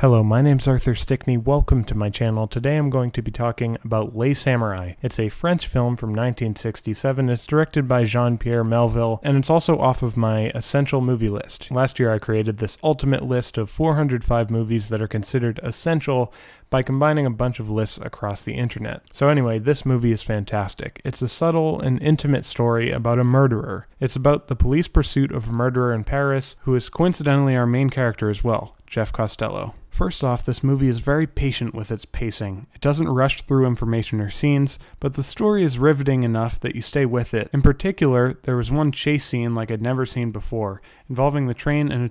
Hello, my name's Arthur Stickney. Welcome to my channel. Today I'm going to be talking about Les Samouraï. It's a French film from 1967. It's directed by Jean-Pierre Melville, and it's also off of my essential movie list. Last year I created this ultimate list of 405 movies that are considered essential by combining a bunch of lists across the internet. So anyway, this movie is fantastic. It's a subtle and intimate story about a murderer. It's about the police pursuit of a murderer in Paris, who is coincidentally our main character as well, Jeff Costello. First off, this movie is very patient with its pacing. It doesn't rush through information or scenes, but the story is riveting enough that you stay with it. In particular, there was one chase scene like I'd never seen before, involving the train and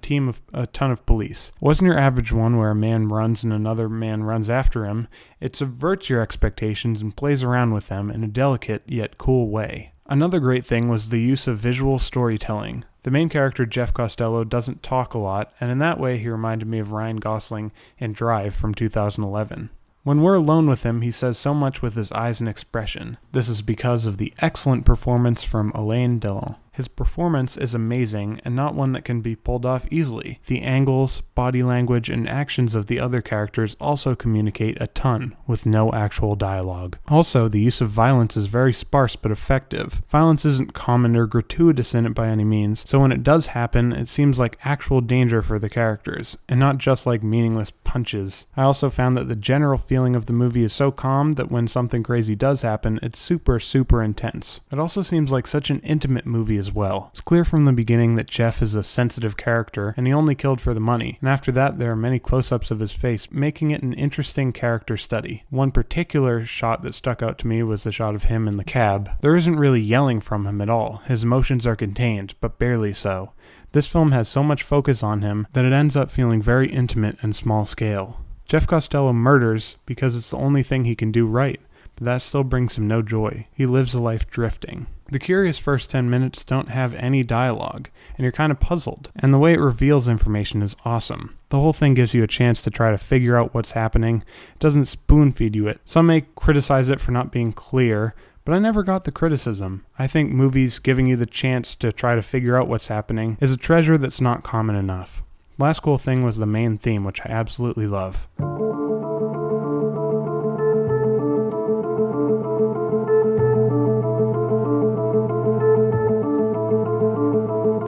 a ton of police. It wasn't your average one where a man runs and another man runs after him. It subverts your expectations and plays around with them in a delicate yet cool way. Another great thing was the use of visual storytelling. The main character, Jeff Costello, doesn't talk a lot, and in that way he reminded me of Ryan Gosling in Drive from 2011. When we're alone with him, he says so much with his eyes and expression. This is because of the excellent performance from Alain Delon. His performance is amazing and not one that can be pulled off easily. The angles, body language, and actions of the other characters also communicate a ton, with no actual dialogue. Also, the use of violence is very sparse but effective. Violence isn't common or gratuitous in it by any means, so when it does happen, it seems like actual danger for the characters, and not just like meaningless punches. I also found that the general feeling of the movie is so calm that when something crazy does happen, it's super intense. It also seems like such an intimate movie as well. It's clear from the beginning that Jeff is a sensitive character and he only killed for the money, and after that there are many close-ups of his face, making it an interesting character study. One particular shot that stuck out to me was the shot of him in the cab. There isn't really yelling from him at all. His emotions are contained, but barely so. This film has so much focus on him that it ends up feeling very intimate and small scale. Jeff Costello murders because it's the only thing he can do right, but that still brings him no joy. He lives a life drifting. The curious first 10 minutes don't have any dialogue, and you're kind of puzzled, and the way it reveals information is awesome. The whole thing gives you a chance to try to figure out what's happening. It doesn't spoon-feed you it. Some may criticize it for not being clear, but I never got the criticism. I think movies giving you the chance to try to figure out what's happening is a treasure that's not common enough. Last cool thing was the main theme, which I absolutely love.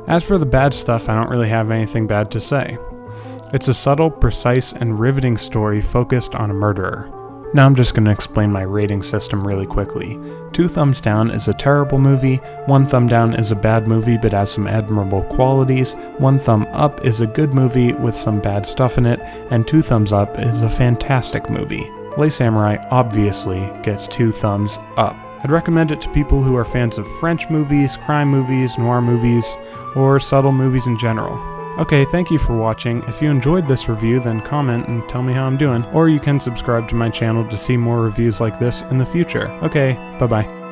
As for the bad stuff, I don't really have anything bad to say. It's a subtle, precise, and riveting story focused on a murderer. Now I'm just going to explain my rating system really quickly. 2 thumbs down is a terrible movie, 1 thumb down is a bad movie but has some admirable qualities, 1 thumb up is a good movie with some bad stuff in it, and 2 thumbs up is a fantastic movie. Les Samouraï obviously gets 2 thumbs up. I'd recommend it to people who are fans of French movies, crime movies, noir movies, or subtle movies in general. Okay, thank you for watching. If you enjoyed this review, then comment and tell me how I'm doing, or you can subscribe to my channel to see more reviews like this in the future. Okay, bye-bye.